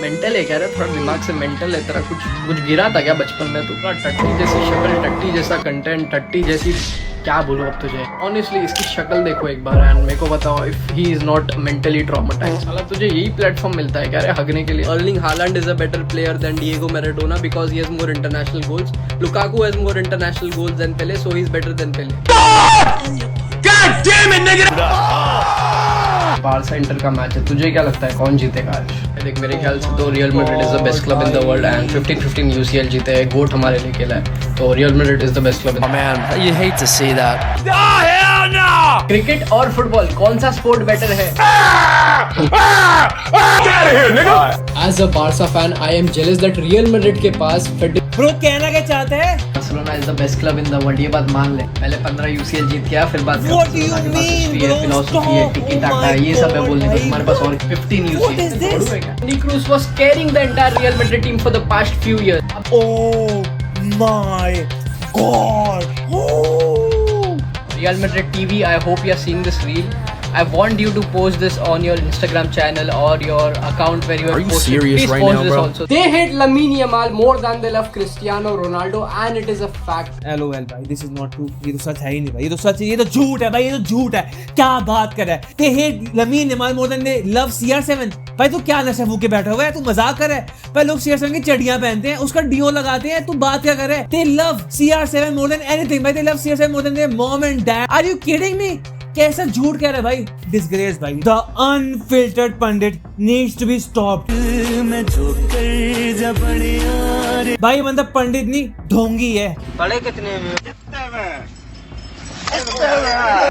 Mental है, कह रहा थोड़ा दिमाग से मेंटल है तेरा। कुछ गिरा था क्या बचपन में? तू का टट्टी जैसी शक्ल, टट्टी जैसा कंटेंट, टट्टी जैसी क्या बोलूं अब तुझे। ऑनेस्टली इसकी शक्ल देखो एक बार एंड मेरे को बताओ if he is not mentally traumatised. साला तुझे यही प्लेटफॉर्म मिलता है क्या रे हगने के लिए? Erling Haaland is a better player than Diego Maradona because he has more international goals. Lukaku has more international goals than Pele, so he is better than Pele. Goddamn it negative. Barca Inter का match है, तुझे क्या लगता है कौन जीतेगा आज? देख मेरे ख्याल से तो real Madrid is the best club in the world and 15 UCL जीते हैं, गोट हमारे लिए खेला है, तो real Madrid is the best club. Man, you hate to see that. Cricket और फुटबॉल कौन सा स्पोर्ट बेटर है? As a Barca fan, I am jealous that Real Madrid के पास ब्रो कहना क्या चाहते हैं? Barcelona is the best club in the world, ये बात मान ले। पहले 15 यूसीएल जीत गया, फिर बात कर What do you mean, bro? Philosophy है, टिकी टाका है, ये सब है बोलने को। तुम्हारे पास और 15 UCL. What is this? Toni Kroos was carrying the entire Real Madrid team for the past few years. Oh my God! Oh. Real Madrid TV, I hope you are seeing this reel. I want you to post this on your Instagram channel or your account where you are Are you posting. serious Please right post now, this bro? also. They hate Lamine Yamal more than they love Cristiano Ronaldo and it is a fact. LOL भाई, this is not true. ये तो सच है ही नहीं भाई, ये तो सच है, ये तो झूठ है भाई, ये तो झूठ है। क्या बात कर रहा है? They hate Lamine Yamal more than they love CR7. भाई तू क्या नशा फूक के बैठा हुआ है? तू मजाक कर रहा है? भाई लोग CR7 की चड्डियां पहनते हैं, उसका डिओ लगाते हैं, तू बात क्या कर रहा है? They love CR7 more than anything. भाई they love CR7 more than their mom and dad. Are you kidding me? कैसा झूठ कह रहा है भाई? डिसग्रेस भाई। The unfiltered pundit needs to be stopped. भाई ये बंदा पंडित नहीं ढोंगी है। बड़े कितने में?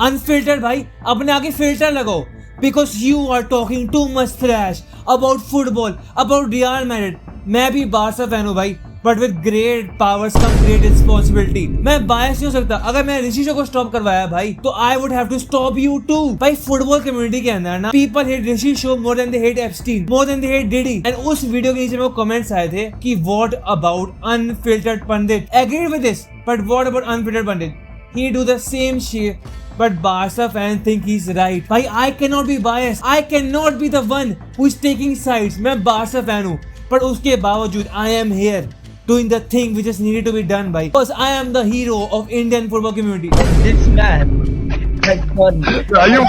अनफिल्टर्ड भाई, अपने आगे फिल्टर लगाओ because you are talking too much trash about football, about Real Madrid. मैं भी बारसा फैन हूँ भाई, but with great powers come great responsibility. मैं बायस नहीं हो सकता। अगर मैं ऋषि शो को स्टॉप करवाया भाई, तो I would have to stop you too. भाई फुटबॉल कम्युनिटी के अंदर ना people hate Rishi show more than they hate Epstein, more than they hate Diddy. And उस वीडियो के नीचे मेरे को कमेंट्स आए थे कि what about unfiltered pundit? Agreed with this, but what about unfiltered pundit? He do the same shit. But Barca fans think he's right. भाई I cannot be biased. I cannot be the one who is taking sides. मैं Barca fan हूँ, पर उसके बावजूद I am here doing the thing which is needed to be done by. Because I am the hero of Indian football community. This man.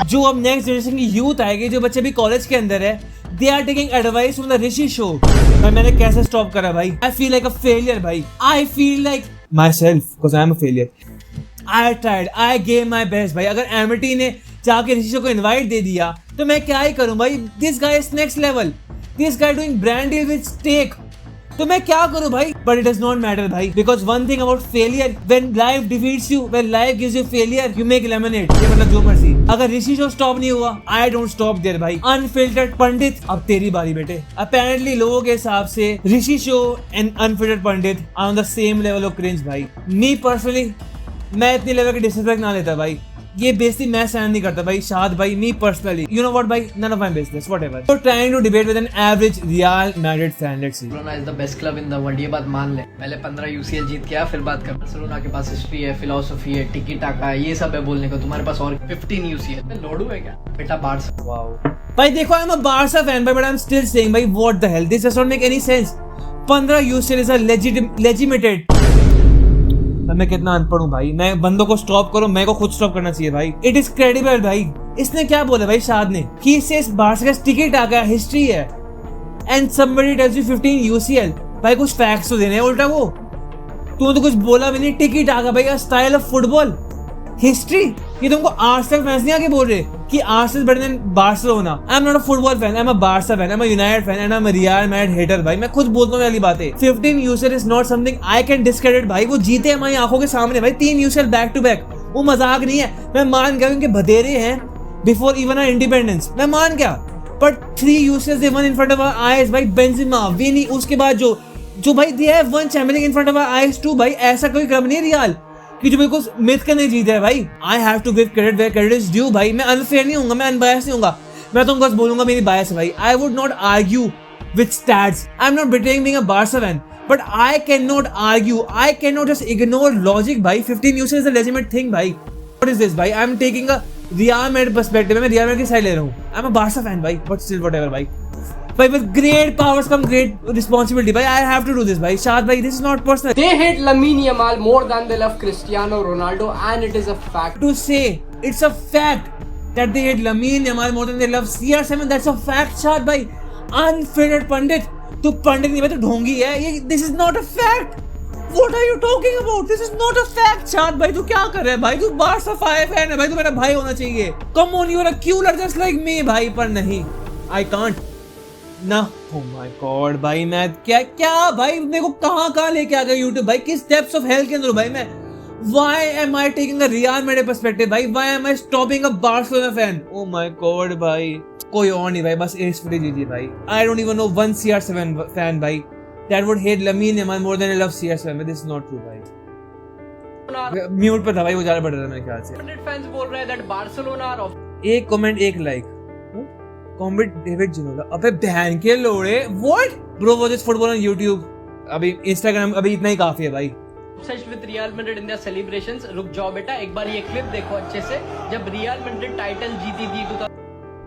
जो अब next generation की youth आएगी, जो बच्चे भी कॉलेज के अंदर है, they are taking advice from the Rishi show. भाई मैंने कैसे स्टॉप करा भाई? I feel like a failure भाई. I feel like myself because I am a failure. I tried, I gave my best भाई। अगर एमिटी ने जाके ऋषि को इनवाइट दे दिया तो मैं क्या ही करूं भाई? This guy is next level. This guy doing brand deal with Stake. तो मैं क्या करूं भाई? But it does not matter भाई, because one thing about failure, when life defeats you, when life gives you failure, you make lemonade. ये मतलब जो मर्जी। अगर ऋषि शो स्टॉप नहीं हुआ, I don't stop there भाई। Unfiltered पंडित, अब तेरी बारी बेटे। Apparently लोगों के हिसाब से Rishi show and unfiltered Pandit are on the same level of cringe भाई। Me personally, मैं इतनी लेवल की डिसरिस्पेक्ट ना लेता भाई। ये बेइज्जती मैं सहन नहीं करता भाई। शाद भाई, me personally, you know what भाई, none of my business, whatever. So trying to debate with an average Real Madrid fan, let's see. Barcelona is the best club in the world, ये बात मान ले। पहले 15 यूसीएल जीत गया, फिर बात कर। Barcelona के पास हिस्ट्री है, फिलॉसफी है, टिकी टाका है, ये सब है बोलने को। तुम्हारे पास और 15 यूसीएल। लोडू है क्या बेटा? बारसा। वाओ भाई देखो, I'm a Barca fan भाई, but I'm still saying भाई, what the hell, this does not make any sense. 15 UCL is a legitimate. मैं कितना अनपढ़ हूँ भाई। मैं बंदों को स्टॉप करो, मैं को खुद स्टॉप करना चाहिए भाई। इट इज क्रेडिबल भाई। इसने क्या बोला भाई शाद ने? कि इससे बारसा का टिकट आ गया, हिस्ट्री है, and somebody tells you 15 UCL। भाई कुछ फैक्ट्स तो देने हैं उल्टा वो। तू तो कुछ बोला भी नहीं, टिकट आ गया भाई, स्टाइल ऑफ फुटबॉल, हिस्ट्री। ये तुमको आर्सेनल फैंस नहीं आके बोल रहे कि Arsenal better than Barcelona. I am not a football fan, I am a Barca fan, I am a United fan and I am a Real Madrid hater भाई। मैं खुद बोलता हूँ वाली बात है। 15 UCL is not something I can discredit भाई। वो जीते हमारी आंखों के सामने भाई, 3 यूसीएल बैक टू बैक। वो मजाक नहीं है। मैं मान गया उनके भतेरे हैं बिफोर इवन आवर इंडिपेंडेंस, मैं मान गया। But 3 UCL they won in front of our eyes भाई। बेंजेमा, विनी, उसके बाद जो भाई they have won Champions League in front of our eyes too भाई। ऐसा कोई क्लब नहीं रियल कि जो बिल्कुल मिथ का नहीं जीत है भाई। I have to give credit where credit is due भाई। मैं अनफेयर नहीं हूँ, मैं अनबायस नहीं हूँ। मैं तो बस बोलूंगा मेरी बायस है भाई। I would not argue with stats. I am not betraying being a Barca fan, but I can not argue, I can not just ignore logic भाई। 15 usage is a legitimate thing भाई। व्हाट इज दिस भाई? I am taking a Real Madrid perspective. मैं real Madrid की side ले रहा हूँ। आई am a Barca fan भाई, but still whatever भाई। But with great powers come great responsibility. Bhai, I have to do this. Bhai, Shad, bhai, this is not personal. They hate Lamine Yamal more than they love Cristiano Ronaldo, and it is a fact. To say it's a fact that they hate Lamine Yamal more than they love CR7, that's a fact, Shad, bhai. Unfiltered pundit. तू पंडित नहीं, मैं तो ढोंगी है. ये this is not a fact. What are you talking about? This is not a fact, Shad, भाई. तू क्या कर रहा है भाई? तू बारसा फैन है भाई. तू मेरा भाई होना चाहिए. Come on, you are a cooler just like me, भाई. पर नहीं, I can't. ना, oh my god भाई, मैं क्या भाई, मेरे को कहाँ लेके आ गया YouTube भाई, किस डेप्थ्स ऑफ हेल के अंदर भाई मैं. Why am I taking a Real Madrid perspective भाई? Why am I stopping a Barcelona fan? Oh my god भाई, कोई और नहीं भाई, बस एज फुटेज दीजिए भाई. I don't even know one CR7 fan भाई that would hate Lamine Yamal more than I love CR7, but this is not true भाई. म्यूट पर था भाई, वो ज्यादा बढ़ रहा था मेरे ख्याल से. Madrid fans बोल रहे हैं that Barcelona are off. एक कमेंट एक लाइक. कॉम्बिट डेविड जिनोला, अबे बहन के लोड़े. What bro, watch this football on YouTube. अभी इंस्टाग्राम अभी इतना ही काफी है भाई. Obsessed with Real Madrid in their celebrations. रुक जाओ बेटा, एक बार ये क्लिप देखो अच्छे से. जब Real Madrid टाइटल जीती थी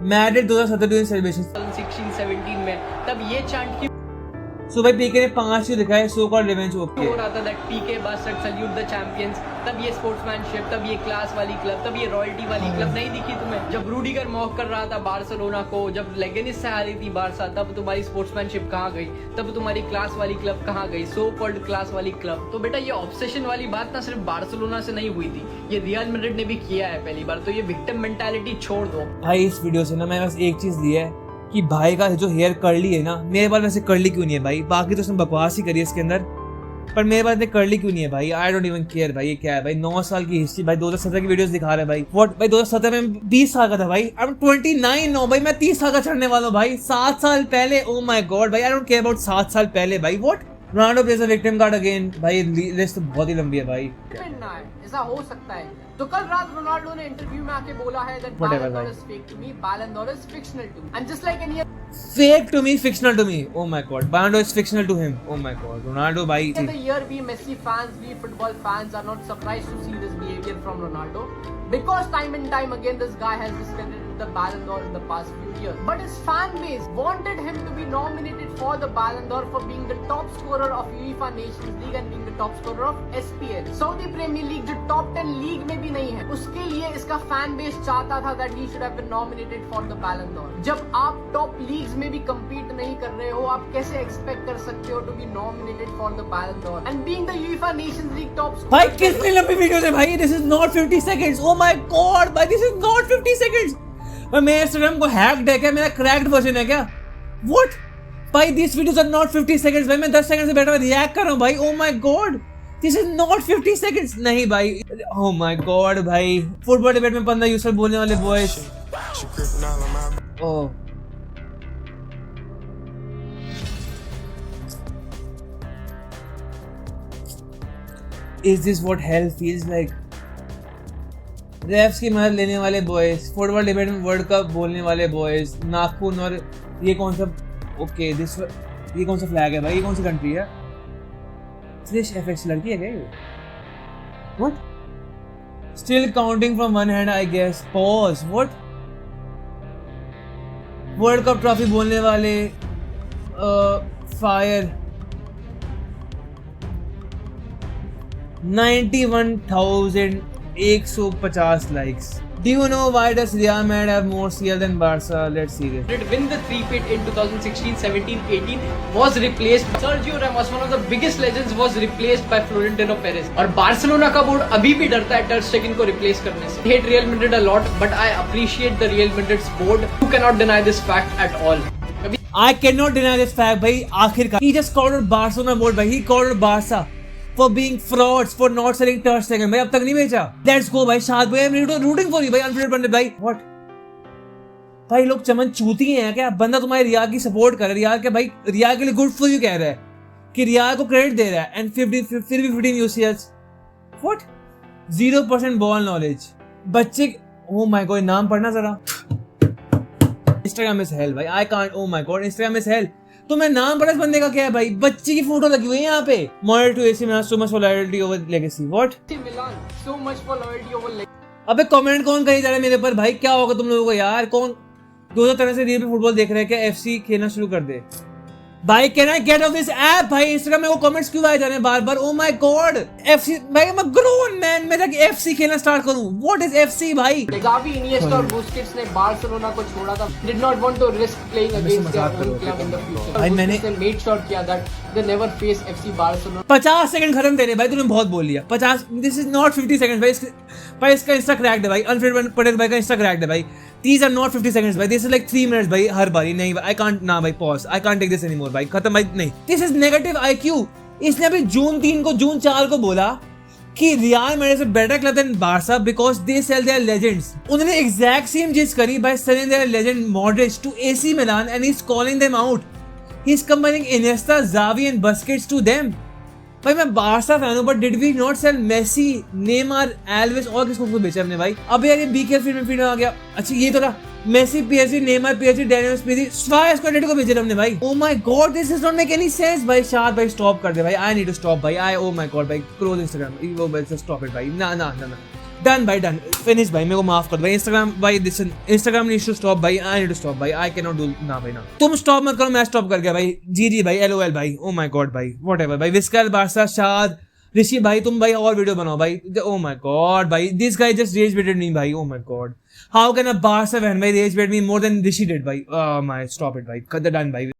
मैड्रिड 2017 सेलिब्रेशन 2016-17 में, तब ये चांट की सो भाई पीके ने 5 ही दिखाए. सो कॉल्ड रिवेंज ओके हो रहा था that PK bastard salute the champions. तब ये स्पोर्ट्समैनशिप, तब ये क्लास वाली क्लब, तब ये रॉयल्टी वाली क्लब नहीं दिखी तुम्हें? जब रूडिगर मॉक कर रहा था बार्सिलोना को, जब लेगेनिस से हारी थी बारसा, तब तुम्हारी स्पोर्ट्समैनशिप कहाँ गई? तब तुम्हारी क्लास वाली क्लब कहाँ गई? सो कॉल्ड क्लास वाली क्लब. तो बेटा ये ऑब्सेशन वाली बात ना सिर्फ बार्सिलोना से नहीं हुई थी, ये रियल मैड्रिड ने भी किया है पहली बार. तो ये विक्टिम मेंटालिटी छोड़ दो भाई. इस वीडियो से ना मैं बस एक चीज ली है कि भाई का जो हेयर कर्ली है ना, मेरे पास वैसे कर्ली क्यों नहीं है भाई? बाकी तो उसने बकवास ही करी है इसके अंदर, पर मेरे पास कर्ली क्यों नहीं है भाई? आई डोंट इवन केयर भाई. ये क्या है भाई? 9 साल की हिस्ट्री भाई, 2017 की वीडियोस दिखा रहा है भाई. व्हाट भाई, 2017 में 20 साल का था भाई. आई एम 29 नो भाई, मैं 30 साल का चढ़ने वाला हूं भाई. 7 साल पहले. ओ माय गॉड भाई, आई डोंट केयर अबाउट 7 साल पहले भाई. What, Ronaldo plays a victim card again भाई. लिस्ट तो बहुत ही लंबी है भाई. ऐसा हो सकता है. तो कल रात रोनाल्डो ने इंटरव्यू में आके बोला है that Whatever, Ballon d'Or भाई. is fake to me, Ballon d'Or is fictional to me, and just like any Fake to me, fictional to me. Oh my god, Ballon d'Or is fictional to him. Oh my god, Ronaldo भाई. other year, we Messi fans, we football fans are not surprised to see this behavior from Ronaldo, because time and time again this guy has discredited the Ballon d'Or in the past few years. But his fan base wanted him to be nominated for the Ballon d'Or for being the top scorer of UEFA Nations League and being the top scorer of SPL. Saudi Premier League जो top 10 league में भी नहीं है, उसके लिए इसका fan base चाहता था that he should have been nominated for the Ballon d'Or. जब आप टॉप लीग्स में भी compete नहीं कर रहे हो, आप कैसे एक्सपेक्ट कर सकते हो to be nominated for the Ballon d'Or? And being the UEFA Nations League top scorer. भाई कितनी लंबी वीडियो है भाई. This is not 50 seconds. Oh my god भाई, this is not 50 seconds. मेरे इंस्टाग्राम को हैक्ड है क्या? मेरा क्रैक्ड वर्जन है क्या? What? भाई these videos are not 50 seconds भाई. मैं 10 सेकंड से बैठा हुआ रिएक्ट कर रहा हूँ भाई. Oh my god, this is not 50 seconds. नहीं भाई. Oh my god भाई, फुटबॉल डिबेट में 15 यूजर बोलने वाले boys. Oh. Is this what hell feels like? Refs की मदद लेने वाले बॉयज, फुटबॉल डिबेट में वर्ल्ड कप बोलने वाले बॉयज, नाखून. और ये कौन सा, ओके दिस, ये कौन सा फ्लैग है भाई? ये कौन सी कंट्री है? फ्लिश एफएक्स लड़की है क्या ये? What? Still counting from one hand I guess. Pause. What? World cup trophy बोलने वाले fire. 91,150 likes. Do you know why does Real Madrid have more CL than Barca? Let's see this. Did win the three-peat in 2016, 17, 18 was replaced. Sergio Ramos, one of the biggest legends, was replaced by Florentino Perez. और Barcelona का board अभी भी डरता है टर स्टेगन को replace करने से. I hate Real Madrid a lot, but I appreciate the Real Madrid's board. You cannot deny this fact at all. I cannot deny this fact भाई. आखिरकार he just called out Barcelona board भाई. He called out Barca for being frauds, for not selling Ter Stegen भाई. अब तक नहीं बेचा. Let's go भाई. शाद भाई, I'm rooting for you भाई. Unfiltered पंडित भाई. What? भाई लोग चमन चूती हैं क्या? बंदा तुम्हारे रियाल की सपोर्ट कर रहा है. रियाल के भाई, रियाल के लिए गुड फॉर यू कह रहा है कि रियाल को क्रेडिट दे रहा है. एंड फिर भी 15 यूसीएल्स. What? 0% ball knowledge. बच्चे. Oh my god, नाम पढ़ना जरा. Instagram is hell भाई. I can't. Oh my god, Instagram is hell. तो मैं नाम पढ़ा इस बंदे का क्या है भाई? बच्चे की फोटो लगी हुई है यहाँ पे. Model to AC Milan, so much for loyalty over legacy. What? Milan, so much for loyalty over legacy. अबे कमेंट कौन कही जा रहा है मेरे पर भाई? क्या होगा तुम लोगों को यार? कौन 200 तरह से रील पे फुटबॉल देख रहे हैं, क्या एफसी खेलना शुरू कर दे भाई? Can I get of this app भाई? इंस्टाग्राम में वो कमेंट्स क्यों आए जा रहे हैं बार बार? ओ माय गॉड, एफसी भाई, मैं ग्रोन मैन, मैं जाके एफसी खेलना स्टार्ट करूं? व्हाट इज एफसी भाई? गावी, इनिएस्टा और बुस्केट्स ने बार्सिलोना को छोड़ा था, did not want to risk playing against their own club in the future. भाई मैंने मेड श्योर किया that they never face FC Barcelona. 50 second खत्म तेरे भाई, तूने बहुत बोल लिया। 50, दिस इज नॉट 50 सेकंड भाई, इसका इंस्टा क्रैक्ड है भाई, अनफिट पटेल भाई का इंस्टा क्रैक्ड है भाई। These are not 50 seconds भाई, this is like 3 minutes भाई हर बारी। नहीं आई कांट, ना भाई pause, I can't take this anymore भाई, खत्म भाई, नहीं। This is negative IQ। इसने अभी जून 3 को, जून 4 को बोला कि real Madrid is a better club than Barca because they sell their legends. उन्होंने एग्जैक्ट सेम चीज करी by selling their legend Modric to AC Milan and he's calling them out. He's comparing Iniesta, Xavi and Busquets to them. भाई मैं Barca fan हूं, but did we not sell Messi, Neymar, Alves और किसको बेचा हमने भाई? अब यार ये बीके फीड आ गया। अच्छा ये तो था Messi PSG, Neymar PSG, Daniel PSG, स्वाइस को एटलेटिको बेचे हमने भाई। Oh my god, this is not make any sense भाई। शाद भाई स्टॉप कर दे भाई, आई नीड टू स्टॉप भाई। आई ओ माय गॉड भाई, क्लोज इंस्टाग्राम, वो भाई स्टॉप इट भाई। ना ना ना, डन भाई, डन, फिनिश भाई, मेरे को माफ कर भाई। इंस्टाग्राम भाई, listen, Instagram needs to stop भाई, आई नीड टू स्टॉप भाई, आई कैन नॉट डू, ना भाई ना। तुम स्टॉप मत करो, मैं स्टॉप कर गया भाई। जी भाई, LOL भाई, ओ माय गॉड भाई, व्हाटएवर भाई। विस्कल, बार्सा, शाद, ऋषि भाई, तुम भाई और वीडियो बनाओ भाई। ओ माय गॉड भाई, this guy just rage baited me भाई। Oh my God, how can a Barca fan भाई rage bait me more than Rishi did भाई? माय, स्टॉप इट भाई, डन भाई।